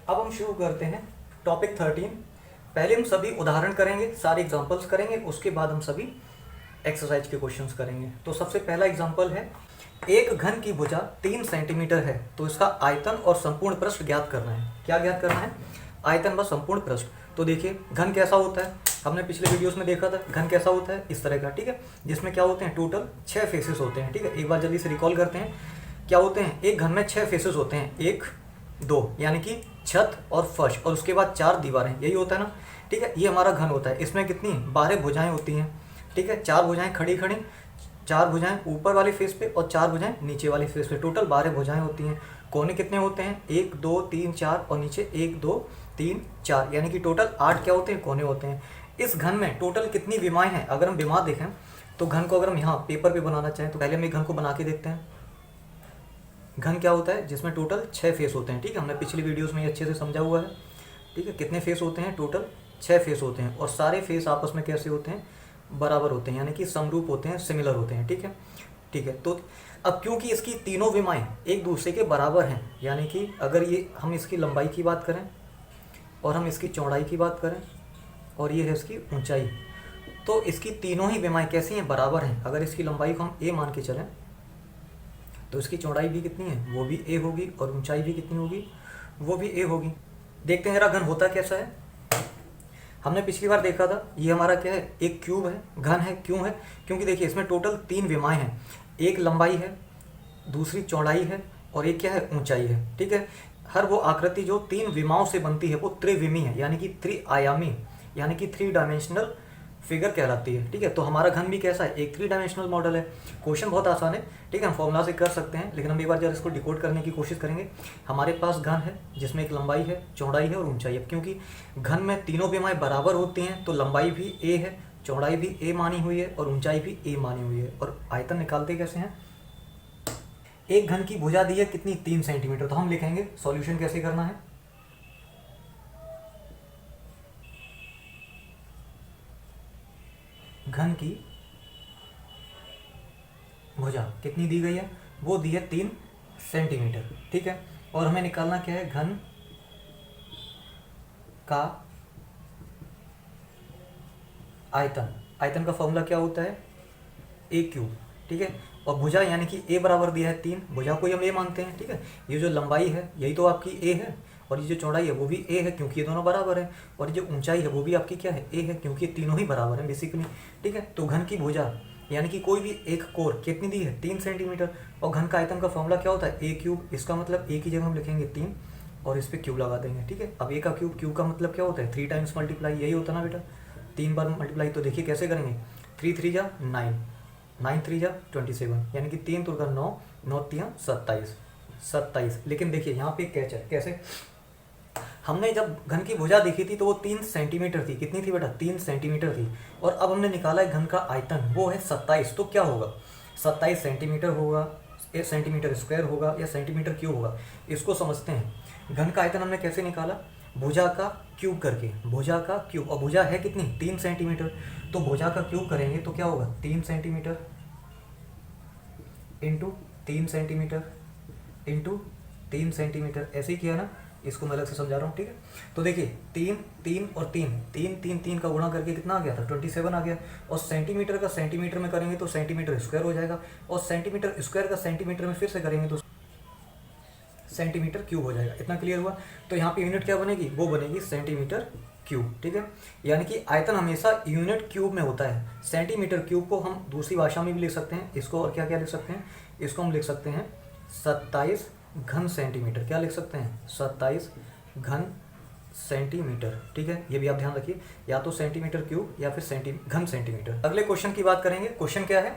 अब हम शुरू करते हैं टॉपिक 13। पहले हम सभी उदाहरण करेंगे, सारे एग्जांपल्स करेंगे, उसके बाद हम सभी एक्सरसाइज के क्वेश्चंस करेंगे। तो सबसे पहला एग्जांपल है, एक घन की भुजा 3 सेंटीमीटर है, तो इसका आयतन और संपूर्ण पृष्ठ ज्ञात करना है। क्या ज्ञात करना है? आयतन व संपूर्ण पृष्ठ। तो देखिए घन कैसा होता है, हमने पिछले वीडियोस में देखा था। घन कैसा होता है? इस तरह का, ठीक है, जिसमें क्या होते हैं, टोटल 6 फेसेस होते हैं। ठीक है, एक बार जल्दी से रिकॉल करते हैं क्या होते हैं। एक घन में 6 फेसेस होते हैं, 1 2 यानी कि छत और फर्श, और उसके बाद 4 दीवारें, यही होता है ना। ठीक है, ये हमारा घन होता है। इसमें कितनी 12 भुजाएं होती हैं। ठीक है, 4 भुजाएं खड़ी खड़ी, 4 भुजाएं ऊपर वाले फेस पे और 4 भुजाएं नीचे वाले फेस पे, टोटल 12 भुजाएं होती हैं। कोने कितने होते हैं? 1 2 3 4 और नीचे 1 2 3 4, यानी कि टोटल 8 क्या होते हैं? कोने होते हैं। इस घन में टोटल कितनी विमाएं हैं? अगर हम विमा देखें तो घन को अगर हम यहाँ पेपर पे बनाना चाहें तो पहले हम एक घन को बना के देखते हैं। घन क्या होता है? जिसमें टोटल 6 फेस होते हैं। ठीक है, हमने पिछली वीडियोस में ये अच्छे से समझा हुआ है। ठीक है, कितने फेस होते हैं? टोटल 6 फेस होते हैं, और सारे फेस आपस में कैसे होते हैं? बराबर होते हैं, यानी कि समरूप होते हैं, सिमिलर होते हैं। ठीक है, ठीक है। तो अब क्योंकि इसकी तीनों विमाएं एक दूसरे के बराबर हैं, यानी कि अगर ये हम इसकी लंबाई की बात करें और हम इसकी चौड़ाई की बात करें और ये है इसकी ऊंचाई, तो इसकी तीनों ही विमाएं कैसी हैं? बराबर हैं। अगर इसकी लंबाई को हम a मान के चलें तो इसकी चौड़ाई भी कितनी है? वो भी a होगी, और ऊंचाई भी कितनी होगी? वो भी a होगी। देखते हैं जरा घन होता कैसा है। हमने पिछली बार देखा था, ये हमारा क्या है? एक क्यूब है, घन है। क्यों है? क्योंकि देखिए इसमें टोटल 3 विमाएं हैं, एक लंबाई है, दूसरी चौड़ाई है, और एक क्या है? ऊंचाई है। ठीक है, हर वो आकृति जो 3 विमाओं से बनती है वो त्रिविमी है, यानी कि त्रिआयामी, यानी कि 3 डायमेंशनल फिगर कहलाती है। ठीक है, तो हमारा घन भी कैसा है? एक 3 डायमेंशनल मॉडल है। क्वेश्चन बहुत आसान है, ठीक है, हम फॉर्मूला से कर सकते हैं, लेकिन हम एक बार जब इसको डिकोड करने की कोशिश करेंगे। हमारे पास घन है जिसमें एक लंबाई है, चौड़ाई है और ऊंचाई है। क्योंकि घन में तीनों विमाएं बराबर होती हैं, तो लंबाई भी a है, चौड़ाई भी a मानी हुई है, और ऊंचाई भी a मानी हुई है। और आयतन निकालते कैसे हैं? एक घन की भुजा दी है कितनी? 3 सेंटीमीटर। तो हम लिखेंगे सॉल्यूशन कैसे करना है। घन की भुजा कितनी दी गई है? वो दी है 3 सेंटीमीटर। ठीक है, और हमें निकालना क्या है? घन का आयतन। आयतन का फॉर्मूला क्या होता है? a cube. ठीक है, और भुजा यानी कि a बराबर दिया है 3, भुजा को ही हम a मानते हैं। ठीक है, ये जो लंबाई है यही तो आपकी a है, और ये जो चौड़ाई है वो भी a है क्योंकि ये दोनों बराबर है, और ये जो ऊंचाई है वो भी आपकी क्या है? a है, क्योंकि ये तीनों ही बराबर हैं बेसिकली। ठीक है, तो घन की भुजा यानी कि कोई भी एक कोर कितनी दी है? 3 सेंटीमीटर। और घन का आयतन का फॉर्मूला क्या होता है? a cube. इसका मतलब a की जगह हम लिखेंगे 3 और इस पर क्यूब लगा देंगे। ठीक है, अब a का क्यूब, क्यूब का मतलब क्या होता है? 3 टाइम्स मल्टीप्लाई, यही होता है ना बेटा, 3 बार मल्टीप्लाई। तो देखिए कैसे करेंगे, 3 3 जा 9, 9 3 जा 27, यानी कि 3 तुरका 9, 9 3 27, 27। लेकिन देखिए यहाँ पे कैच है, कैसे? हमने जब घन की भुजा देखी थी तो वो 3 सेंटीमीटर थी। कितनी थी बेटा? 3 सेंटीमीटर थी। और अब हमने निकाला है घन का आयतन, वो है 27। तो क्या होगा? 27 सेंटीमीटर होगा, 1 सेंटीमीटर स्क्वायर होगा, या सेंटीमीटर क्यूब होगा? इसको समझते हैं। घन का आयतन हमने कैसे निकाला? भुजा का क्यूब करके, भुजा का क्यूब। और भुजा है कितनी? 3 सेंटीमीटर। तो भुजा का क्यूब करेंगे तो क्या होगा? 3 centimetre into 3 centimetre into 3 centimetre. ऐसे ही किया ना, इसको मैं अलग से समझा रहा हूँ। ठीक है, तो देखिए 3 3 और 3 3 3 3 का गुणा करके कितना आ गया था? 27 आ गया। और सेंटीमीटर का सेंटीमीटर में करेंगे तो सेंटीमीटर स्क्वायर हो जाएगा, और सेंटीमीटर स्क्वायर का सेंटीमीटर में फिर से करेंगे तो सेंटीमीटर क्यूब हो जाएगा। इतना क्लियर हुआ? तो यहाँ पे यूनिट क्या बनेगी? वो बनेगी सेंटीमीटर क्यूब। ठीक है, यानी कि आयतन हमेशा यूनिट क्यूब में होता है। सेंटीमीटर क्यूब को हम दूसरी भाषा में भी लिख सकते हैं, इसको और क्या क्या लिख सकते हैं? इसको हम लिख सकते हैं 27 घन सेंटीमीटर। क्या लिख सकते हैं? 27 घन सेंटीमीटर। ठीक है, ये भी आप ध्यान रखिए, या तो सेंटीमीटर क्यूब या फिर घन सेंटीमीटर। अगले क्वेश्चन की बात करेंगे। क्वेश्चन क्या है?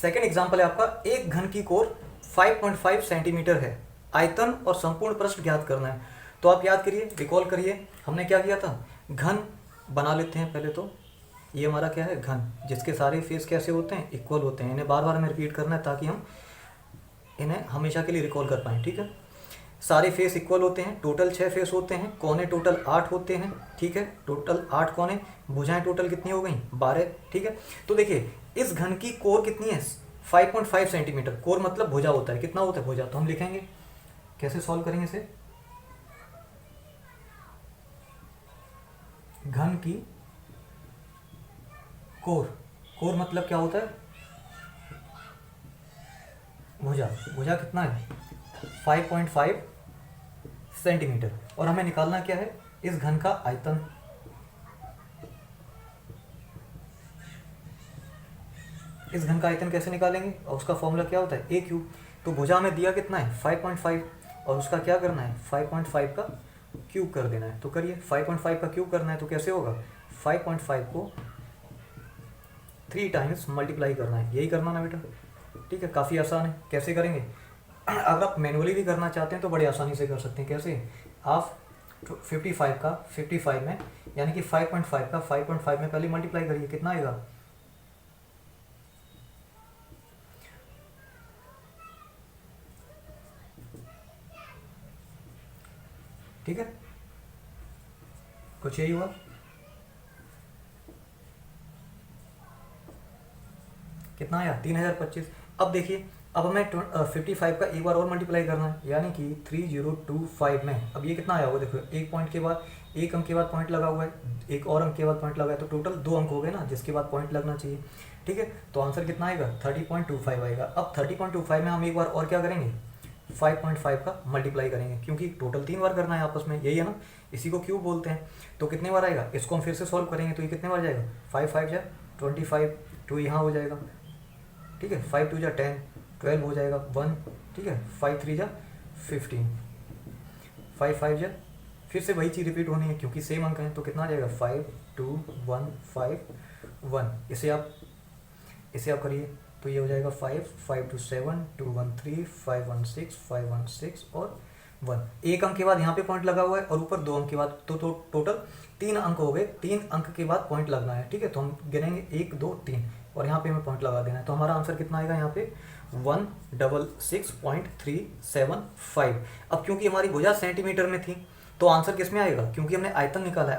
सेकंड एग्जांपल है आपका, एक घन की कोर 5.5 सेंटीमीटर है, आयतन और संपूर्ण पृष्ठ ज्ञात करना है। तो आप याद करिए, रिकॉल करिए, हमने क्या किया था? घन बना लेते हैं पहले। तो ये हमारा क्या है? घन, जिसके सारे फेस कैसे होते हैं? इक्वल होते हैं। इन्हें बार बार हमें रिपीट करना है ताकि हम इन्हें हमेशा के लिए रिकॉल कर पाएँ। ठीक है, सारे फेस इक्वल होते हैं, टोटल 6 फेस होते हैं, कोने टोटल 8 होते हैं। ठीक है, टोटल 8 कोने, भुजाएं टोटल कितनी हो गई? 12। ठीक है, तो देखिए इस घन की कोर कितनी है? 5.5 सेंटीमीटर। कोर मतलब भुजा होता है, कितना होता है भुजा? तो हम लिखेंगे, कैसे सॉल्व करेंगे इसे? घन की कोर, कोर मतलब क्या होता है, भुजा, भुजा कितना है 5.5 सेंटीमीटर, और हमें निकालना क्या है, इस घन का आयतन। इस घन का आयतन कैसे निकालेंगे, और उसका फॉर्मूला क्या होता है, ए क्यूब। तो भुजा में दिया कितना है 5.5, और उसका क्या करना है 5.5 का क्यूब कर देना है। तो करिए, 5.5 का क्यूब करना है तो कैसे होगा, 5.5 को 3 टाइम्स मल्टीप्लाई करना है, यही करना ना बेटा, ठीक है। काफ़ी आसान है, कैसे करेंगे, अगर आप मैनुअली भी करना चाहते हैं तो बड़ी आसानी से कर सकते हैं। कैसे, आप 55 का 55 में, यानी कि 5.5 का 5.5 में पहले मल्टीप्लाई करिए, कितना आएगा, ठीक है, कुछ यही हुआ। कितना आया 3025। अब देखिए, अब हमें 55 का एक बार और मल्टीप्लाई करना है, यानी कि 3025 में, अब ये कितना आया होगा, देखो एक पॉइंट के बाद, एक अंक के बाद पॉइंट लगा हुआ है, एक और अंक के बाद पॉइंट लगा है, तो टोटल 2 अंक हो गए ना, जिसके बाद पॉइंट लगना चाहिए, ठीक है। तो आंसर कितना आएगा 30.25 आएगा। अब 30.25 में हम एक बार और क्या करेंगे, 5.5 का मल्टीप्लाई करेंगे, क्योंकि टोटल 3 बार करना है आपस में, यही है ना, इसी को क्यूब बोलते हैं। तो कितने बार आएगा, इसको हम फिर से सॉल्व करेंगे, तो ये कितने बार जाएगा, 5 5 जा 25, 2 यहाँ हो जाएगा, ठीक है, 5 2 जा 10, 12 हो जाएगा 1, ठीक है, 5 3 जा 15, 5 5 जा, फिर से वही चीज़ रिपीट होनी है क्योंकि सेम अंक है, तो कितना आ जाएगा 5 2 1 5 1। इसे आप करिए, तो ये हो जाएगा 5 5 2 7 2 1 3 5 1 6 5 1 6 और 1। एक अंक के बाद यहाँ पे पॉइंट लगा हुआ है और ऊपर 2 अंक के बाद, तो टोटल 3 अंक हो गए, 3 अंक के बाद पॉइंट लगना है, ठीक है। तो हम गिनेंगे 1 2 3 और यहाँ पे हमें पॉइंट लगा देना है, तो हमारा आंसर कितना आएगा यहाँ पे 166.375। अब क्योंकि हमारी भुजा सेंटीमीटर में थी तो आंसर किस में आएगा, क्योंकि हमने आयतन निकाला है,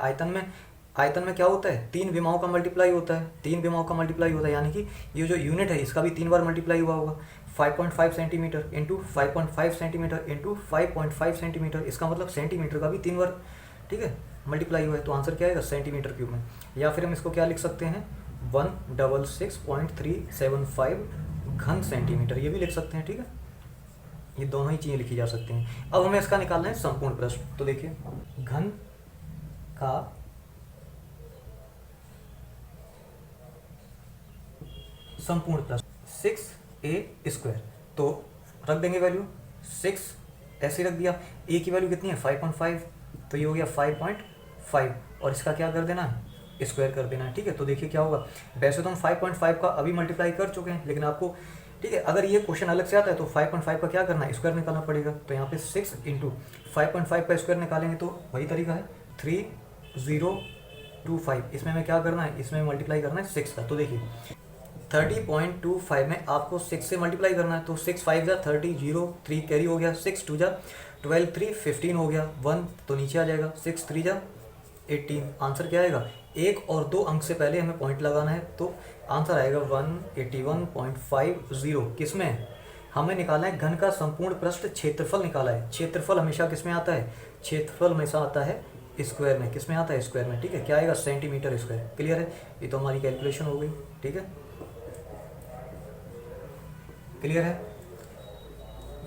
आयतन में क्या होता है, 3 विमाओं का मल्टीप्लाई होता है, 3 विमाओं का मल्टीप्लाई होता है, यानी कि ये जो यूनिट है इसका भी 3 बार मल्टीप्लाई हुआ होगा। 5.5 centimetre into 5.5 centimetre into 5.5 centimetre, इसका मतलब सेंटीमीटर का भी 3 बार, ठीक है, मल्टीप्लाई हुआ है। तो आंसर क्या आएगा सेंटीमीटर क्यूब में, या फिर हम इसको क्या लिख सकते हैं 166.375 घन सेंटीमीटर, ये भी लिख सकते हैं, ठीक है। ये दोनों ही चीज़ें लिखी जा सकती हैं। अब हमें इसका निकालना है संपूर्ण पृष्ठ, तो देखिए घन का संपूर्ण पृष्ठ 6a², तो रख देंगे वैल्यू 6, ऐसे रख दिया, a की वैल्यू कितनी है 5.5, तो ये हो गया 5.5 और इसका क्या कर देना है स्क्वायर कर देना है, ठीक है। तो देखिए क्या होगा, वैसे तो हम 5.5 का अभी मल्टीप्लाई कर चुके हैं, लेकिन आपको, ठीक है, अगर ये क्वेश्चन अलग से आता है तो 5.5 का क्या करना है स्क्वायर निकालना पड़ेगा। तो यहाँ पे 6 इंटू 5.5 का स्क्वायर निकालेंगे तो वही तरीका है 3025, इसमें हमें क्या करना है, इसमें मल्टीप्लाई करना है 6 का। तो देखिए 30.25 में आपको 6 से मल्टीप्लाई करना है, तो 6 5 जा 30, 0 3 कैरी हो गया, 6 2 जा 12, 3 15 हो गया, 1 तो नीचे आ जाएगा, 6 3 जा 18। आंसर क्या आएगा, 1 और 2 अंक से पहले हमें पॉइंट लगाना है, तो आंसर आएगा 181.50। किसमें हमें निकालना है घन का संपूर्ण पृष्ठ क्षेत्रफल निकाला है। क्षेत्रफल हमेशा किसमें आता है, क्षेत्रफल हमेशा आता है स्क्वायर में, किसमें आता है स्क्वायर में, ठीक है। क्या आएगा सेंटीमीटर स्क्वायर, क्लियर है, ये तो हमारी कैलकुलेशन हो गई, ठीक है, क्लियर है,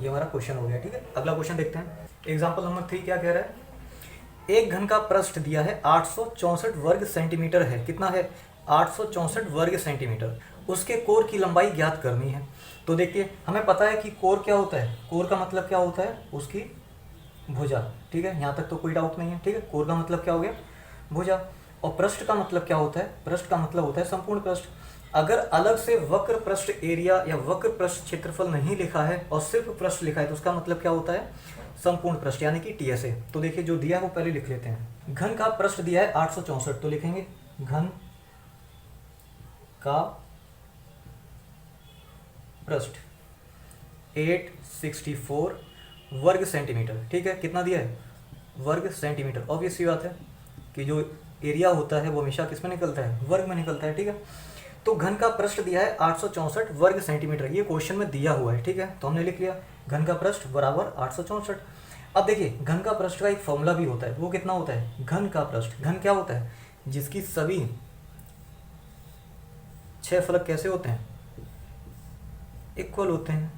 ये हमारा क्वेश्चन हो गया, ठीक है। अगला क्वेश्चन देखते हैं, एग्जाम्पल नंबर 3 क्या कह रहा है, एक घन का पृष्ठ दिया है 864 वर्ग सेंटीमीटर है, कितना है 864 वर्ग सेंटीमीटर, उसके कोर की लंबाई ज्ञात करनी है। तो देखिए हमें पता है कि कोर क्या होता है, कोर का मतलब क्या होता है उसकी भुजा, ठीक है, यहाँ तक तो कोई डाउट नहीं है, ठीक है। कोर का मतलब क्या हो गया भुजा, और पृष्ठ का मतलब क्या होता है, पृष्ठ का मतलब होता है संपूर्ण पृष्ठ। अगर अलग से वक्र पृष्ठ एरिया या वक्र पृष्ठ क्षेत्रफल नहीं लिखा है और सिर्फ पृष्ठ लिखा है तो उसका मतलब क्या होता है संपूर्ण पृष्ठ, यानी कि टीएसए। तो देखिए जो दिया है वो पहले लिख लेते हैं। घन का पृष्ठ दिया है 864, तो लिखेंगे घन का पृष्ठ 864 वर्ग सेंटीमीटर, ठीक है, कितना दिया है वर्ग सेंटीमीटर। ऑब्वियस सी बात है कि जो एरिया होता है वो हमेशा किस में निकलता है वर्ग में निकलता है, ठीक है। तो घन का पृष्ठ दिया है 864 वर्ग सेंटीमीटर, ये क्वेश्चन में दिया हुआ है, ठीक है, तो हमने लिख लिया घन का पृष्ठ बराबर 864। अब देखिए घन का पृष्ठ का एक फॉर्मूला भी होता है, वो कितना होता है घन का पृष्ठ, घन क्या होता है जिसकी सभी 6 फलक कैसे होते हैं, इक्वल होते हैं,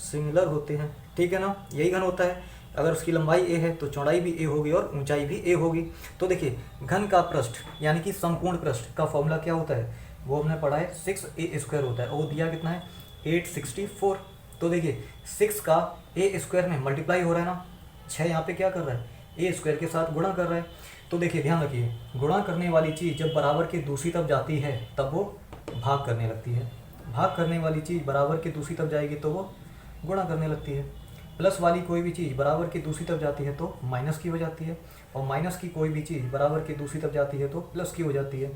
सिमिलर होते हैं, ठीक है ना, यही घन होता है। अगर उसकी लंबाई ए है तो चौड़ाई भी ए होगी और ऊंचाई भी ए होगी। तो देखिए घन का पृष्ठ यानी कि संपूर्ण पृष्ठ का फॉर्मूला क्या होता है, वो हमने पढ़ा है 6a² होता है, और वो दिया कितना है 864। तो देखिए 6 का ए स्क्वायर में मल्टीप्लाई हो रहा है ना, 6 यहाँ पे क्या कर रहा है ए स्क्वायर के साथ गुणा कर रहा है। तो देखिए ध्यान रखिए, गुणा करने वाली चीज़ जब बराबर के दूसरी तरफ जाती है तब वो भाग करने लगती है, भाग करने वाली चीज़ बराबर के दूसरी तरफ जाएगी तो वो गुणा करने लगती है। प्लस वाली कोई भी चीज़ बराबर की दूसरी तरफ जाती है तो माइनस की हो जाती है, और माइनस की कोई भी चीज़ बराबर की दूसरी तरफ जाती है तो प्लस की हो जाती है,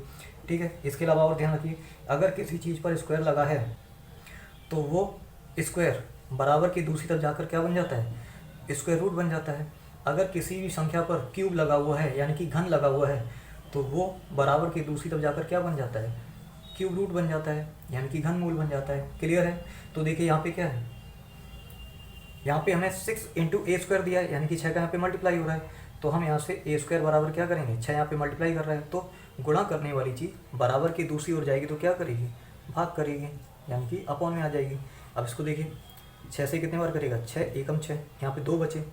ठीक है। इसके अलावा और ध्यान रखिए, अगर किसी चीज़ पर स्क्वायर लगा है तो वो स्क्वायर बराबर की दूसरी तरफ जाकर क्या बन जाता है, स्क्वायर रूट बन जाता है। अगर किसी भी संख्या पर क्यूब लगा हुआ है यानी कि घन लगा हुआ है तो वो बराबर की दूसरी तरफ जाकर क्या बन जाता है, क्यूब रूट बन जाता है, यानी कि घन मूल बन जाता है। क्लियर है। तो देखिए यहाँ पे क्या है, यहाँ पे हमें 6 इंटू ए स्क्वायर दिया है, यानी कि 6 का यहाँ पे मल्टीप्लाई हो रहा है, तो हम यहाँ से ए स्क्वायर बराबर क्या करेंगे, 6 यहाँ पे मल्टीप्लाई कर रहा है, तो गुणा करने वाली चीज़ बराबर की दूसरी ओर जाएगी तो क्या करेगी, भाग करेगी, यानी कि अपॉन में आ जाएगी। अब इसको देखिए 6 से कितने बार करेगा, 6 एकम 6, यहाँ पे 2 बचे।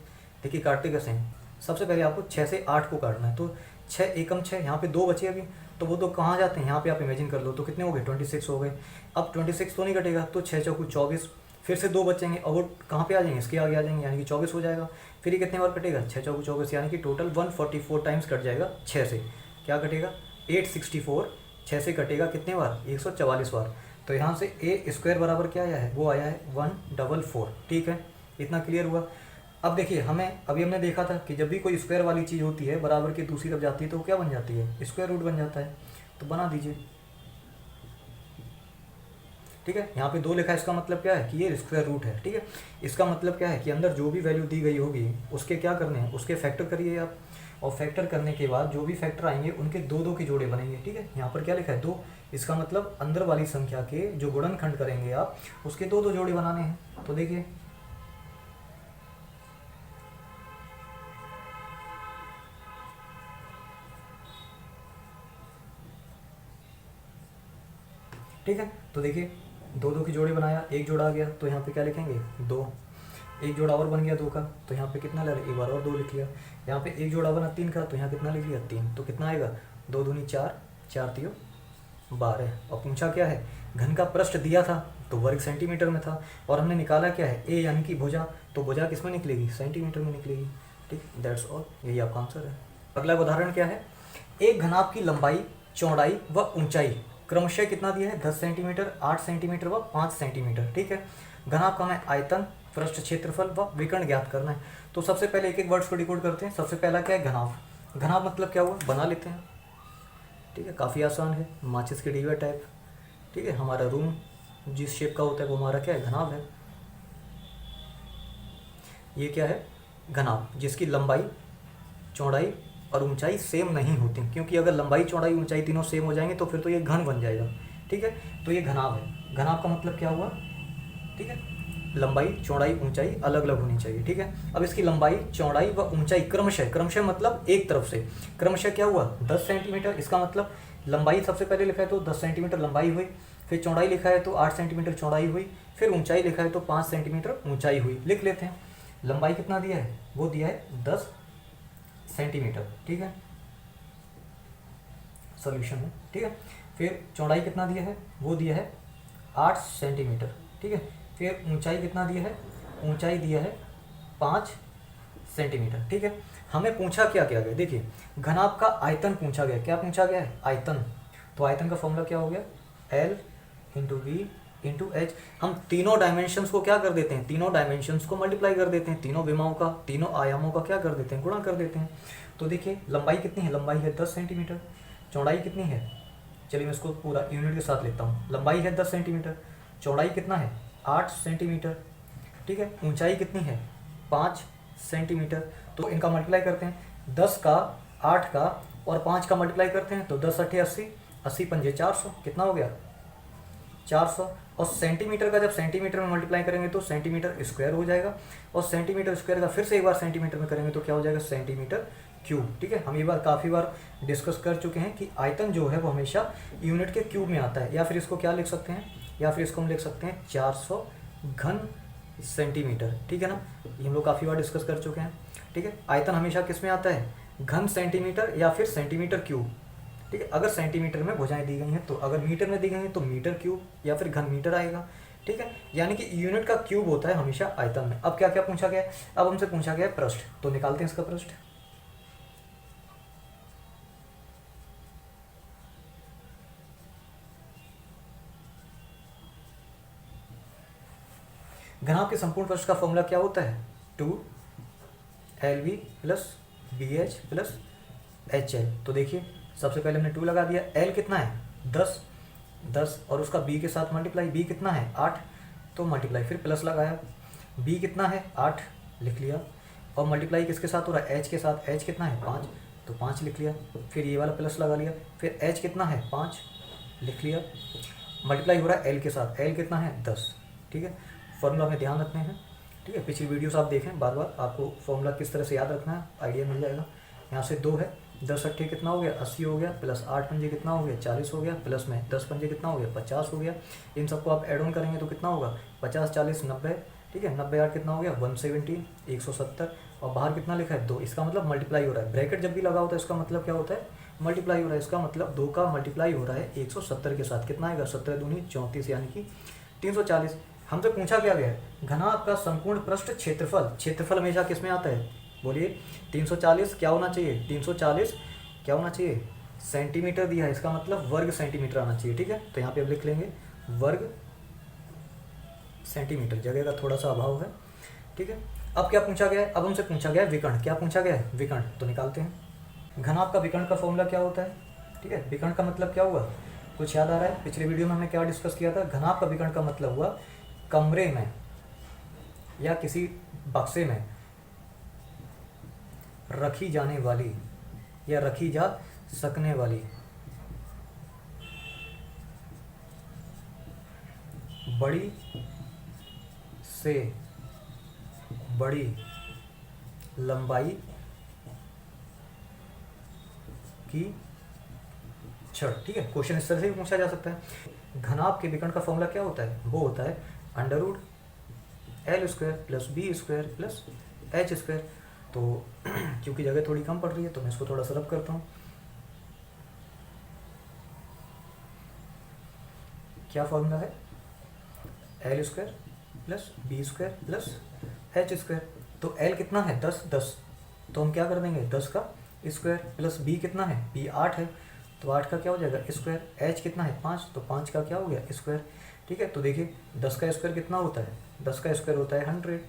देखिए काटते कैसे हैं, सबसे पहले आपको 6 से 8 को काटना है, तो 6 एकम 6, यहाँ पे 2 बचे अभी, तो वो तो कहाँ जाते हैं, यहाँ पे आप इमेजिन कर लो, तो कितने हो गए 26 हो गए। अब 26 तो नहीं कटेगा, तो 6 चौकू 24, फिर से 2 बचेंगे और वो कहाँ पे आ जाएंगे, इसके आगे आ जाएंगे, यानी कि 24 हो जाएगा। फिर ये कितने बार कटेगा, 6 चौकू 24, यानी कि टोटल 144 टाइम्स कट जाएगा 6 से। क्या कटेगा 864, 6 से कटेगा कितने बार, 144 बार। तो यहाँ से ए स्क्वायर बराबर क्या आया है, वो आया है 144, ठीक है। इतना क्लियर हुआ। अब देखिए हमें अभी हमने देखा था कि जब भी कोई स्क्वायर वाली चीज़ होती है बराबर की दूसरी तरफ जाती है तो वो क्या बन जाती है, स्क्वायर रूट बन जाता है। तो बना दीजिए, ठीक है। यहाँ पे 2 लिखा है, इसका मतलब क्या है कि ये स्क्वायर रूट है, ठीक है। इसका मतलब क्या है कि अंदर जो भी वैल्यू दी गई होगी उसके क्या करने हैं, उसके फैक्टर करिए आप, और फैक्टर करने के बाद जो भी फैक्टर आएंगे उनके 2-2 के जोड़े बनेंगे, ठीक है। यहाँ पर क्या लिखा है 2, इसका मतलब अंदर वाली संख्या के जो गुणनखंड करेंगे आप उसके 2-2 जोड़े बनाने हैं। तो देखिए ठीक है, तो देखिए 2-2 के जोड़े बनाया, एक जोड़ा आ गया तो यहाँ पे क्या लिखेंगे 2, एक जोड़ा और बन गया 2 का, तो यहाँ पे कितना ले रहा है, एक बार और 2 लिख लिया। यहाँ पे एक जोड़ा बना 3 का, तो यहाँ कितना लिख लिया 3, तो कितना आएगा 2 दूनी 4, 4 तियो 12। और पूछा क्या है, घन का पृष्ठ दिया था तो वर्ग सेंटीमीटर में था, और हमने निकाला क्या है ए यानी कि भुजा, तो भुजा किस में निकलेगी, सेंटीमीटर में निकलेगी, ठीक। दैट्स ऑल, यही आपका आंसर है। अगला उदाहरण क्या है, एक घनाभ की लंबाई, चौड़ाई व ऊंचाई क्रमशः कितना दिया है, 10 सेंटीमीटर, 8 सेंटीमीटर व 5 सेंटीमीटर, ठीक है। घनाभ का हमें आयतन, पृष्ठ क्षेत्रफल व विकर्ण ज्ञात करना है। तो सबसे पहले एक एक वर्ड्स को डिकोड करते हैं। सबसे पहला क्या है, घनाभ। घनाभ मतलब क्या हुआ, बना लेते हैं, ठीक है, काफ़ी आसान है, माचिस के डिब्बे टाइप, ठीक है। हमारा रूम जिस शेप का होता है वो हमारा क्या है, घनाभ है। ये क्या है, घनाभ, जिसकी लंबाई, चौड़ाई और ऊंचाई सेम नहीं होती, क्योंकि अगर लंबाई, चौड़ाई, ऊंचाई तीनों सेम हो जाएंगे तो फिर तो ये घन बन जाएगा, ठीक है। तो ये घनाभ है। घनाभ का मतलब क्या हुआ, ठीक है, लंबाई, चौड़ाई, ऊंचाई अलग अलग होनी चाहिए, ठीक है। अब इसकी लंबाई, चौड़ाई व ऊंचाई क्रमशः, क्रमशः मतलब एक तरफ से, क्रमशः क्या हुआ 10 सेंटीमीटर, इसका मतलब लंबाई सबसे पहले लिखा है तो 10 सेंटीमीटर लंबाई हुई, फिर चौड़ाई लिखा है तो 8 सेंटीमीटर चौड़ाई हुई, फिर ऊंचाई लिखा है तो 5 सेंटीमीटर ऊंचाई हुई। लिख लेते हैं, लंबाई कितना दिया है, वो दिया है 10 सेंटीमीटर, ठीक है, सॉल्यूशन है, ठीक है। फिर चौड़ाई कितना दिया है, वो दिया है 8 सेंटीमीटर, ठीक है। फिर ऊंचाई कितना दिया है, ऊंचाई दिया है 5 सेंटीमीटर, ठीक है। हमें पूछा क्या क्या गया, देखिए घनाभ का आयतन पूछा गया, क्या पूछा गया है, आयतन। तो आयतन का फॉर्मूला क्या हो गया, L into V into H. हम तीनों डायमेंशंस को क्या कर देते हैं, तीनों डायमेंशंस को मल्टीप्लाई कर देते हैं, तीनों विमाओं का, तीनों आयामों का क्या कर देते हैं, गुणा कर देते हैं। तो देखिए लंबाई कितनी है, लंबाई है 10 सेंटीमीटर, चौड़ाई कितनी है, चलिए मैं इसको पूरा यूनिट के साथ लिखता हूँ। लंबाई है 10 सेंटीमीटर, चौड़ाई कितना है 8 सेंटीमीटर, ठीक है। ऊंचाई कितनी है 5 सेंटीमीटर। तो इनका मल्टीप्लाई करते हैं, 10 का, 8 का और 5 का मल्टीप्लाई करते हैं, तो 10 8 80, 80 पंजे 400, कितना हो गया 400। और सेंटीमीटर का जब सेंटीमीटर में मल्टीप्लाई करेंगे तो सेंटीमीटर स्क्वायर हो जाएगा, और सेंटीमीटर स्क्वायर का फिर से एक बार सेंटीमीटर में करेंगे तो क्या हो जाएगा, सेंटीमीटर क्यूब। ठीक है, हम ये बार काफ़ी बार डिस्कस कर चुके हैं कि आयतन जो है वो हमेशा यूनिट के क्यूब में आता है, या फिर इसको क्या लिख सकते हैं, या फिर इसको हम लिख सकते हैं 400 घन सेंटीमीटर। ठीक है ना, ये हम लोग काफ़ी बार डिस्कस कर चुके हैं। ठीक है, आयतन हमेशा किस में आता है, घन सेंटीमीटर या फिर सेंटीमीटर क्यूब। ठीक है, अगर सेंटीमीटर में भुजाएं दी गई हैं तो, अगर मीटर में दी गई हैं तो मीटर क्यूब या फिर घन मीटर आएगा। ठीक है, यानी कि यूनिट का क्यूब होता है हमेशा आयतन में। अब क्या क्या पूछा गया है, अब हमसे पूछा गया है पृष्ठ, तो निकालते हैं इसका पृष्ठ। घनाभ के संपूर्ण पृष्ठ का फॉर्मूला क्या होता है, 2LV plus BH plus HL। तो देखिए सबसे पहले हमने 2 लगा दिया, L कितना है 10 और उसका B के साथ मल्टीप्लाई, B कितना है 8 तो मल्टीप्लाई, फिर प्लस लगाया, B कितना है 8 लिख लिया, और मल्टीप्लाई किसके साथ हो रहा है, H के साथ, H कितना है 5 तो 5 लिख लिया, फिर ये वाला प्लस लगा लिया, फिर H कितना है 5 लिख लिया, मल्टीप्लाई हो रहा है L के साथ, L कितना है 10। ठीक है, फॉर्मूला में ध्यान रखते हैं। ठीक है, पिछली वीडियोस आप देखें बार बार, आपको फॉर्मूला किस तरह से याद रखना है आइडिया मिल जाएगा। यहाँ से 2 है, 10 अट्ठे कितना हो गया 80 हो गया, प्लस 8 पंजे कितना हो गया 40 हो गया, प्लस में 10 पंजे कितना हो गया 50 हो गया। इन सबको आप एड ऑन करेंगे तो कितना होगा 50 40 90। ठीक है, 90 8 कितना हो गया 170 170, और बाहर कितना लिखा है 2, इसका मतलब मल्टीप्लाई हो रहा है। ब्रैकेट जब भी लगा होता है इसका मतलब क्या होता है, मल्टीप्लाई हो रहा है। इसका मतलब 2 का मल्टीप्लाई हो रहा है 170 के साथ, कितना आएगा 17 दूनी 34 यानी कि 340। हमसे पूछा क्या गया है, घनाभ का संपूर्ण पृष्ठ क्षेत्रफल, क्षेत्रफल हमेशा किस में आता है बोलिए, 340 क्या होना चाहिए, 340 क्या होना चाहिए सेंटीमीटर दिया है, इसका मतलब वर्ग सेंटीमीटर आना चाहिए। ठीक है, तो यहाँ पे अब लिख लेंगे वर्ग सेंटीमीटर, जगह का थोड़ा सा अभाव है। ठीक है, अब क्या पूछा गया है, अब हमसे पूछा गया है विकर्ण, क्या पूछा गया है विकर्ण, तो निकालते हैं। घनाभ का विकर्ण का फॉर्मूला क्या होता है, ठीक है, विकर्ण का मतलब क्या हुआ, कुछ याद आ रहा है, पिछले वीडियो में हमने क्या डिस्कस किया था, घनाभ का विकर्ण का मतलब हुआ कमरे में या किसी बक्से में रखी जाने वाली या रखी जा सकने वाली बड़ी से बड़ी लंबाई की छड़। ठीक है, क्वेश्चन इस तरह से भी पूछा जा सकता है। घनाभ के विकर्ण का फॉर्मूला क्या होता है, वो होता है √L² plus B² plus H²। तो क्योंकि जगह थोड़ी कम पड़ रही है तो मैं इसको थोड़ा सा रब करता हूँ। क्या फॉर्मूला है, L² plus B² plus H²। तो L कितना है 10 तो हम क्या कर देंगे 10 का स्क्वायर, प्लस B कितना है B 8 है तो 8 का क्या हो जाएगा स्क्वायर, H कितना है 5 तो 5 का क्या हो गया स्क्वायर। ठीक है, तो देखिए 10 का स्क्वायर कितना होता है, 10 का स्क्वायर होता है 100,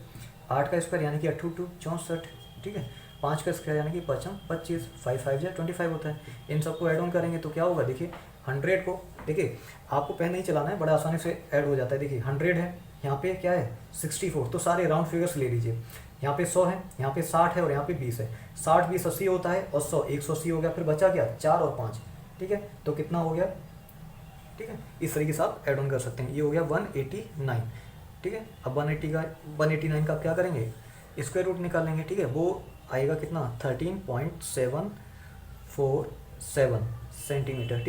8 का स्क्वायर यानी कि 8 2 64। ठीक है, 5 का स्क्वायर यानी कि 5 25, 5 5 या 25 होता है। इन सबको ऐड ऑन करेंगे तो क्या होगा, देखिए 100 को, देखिए आपको पेन नहीं चलाना है, बड़ा आसानी से ऐड हो जाता है। देखिए 100 है, यहाँ पे क्या है 64, तो सारे राउंड फिगर्स ले लीजिए। यहाँ पे 100 है, यहाँ पे 60 है और यहाँ पे 20 है। 60 20 80 होता है और 100 180 हो गया, फिर बचा क्या 4 और 5। ठीक है, तो कितना हो गया। ठीक है, इस तरीके से आप ऐड ऑन कर सकते हैं। ये हो गया 189। ठीक है, अब 189 का क्या करेंगे, स्क्वायर रूट निकालेंगे। ठीक है, वो आएगा कितना 13.747 सेंटीमीटर। ठीक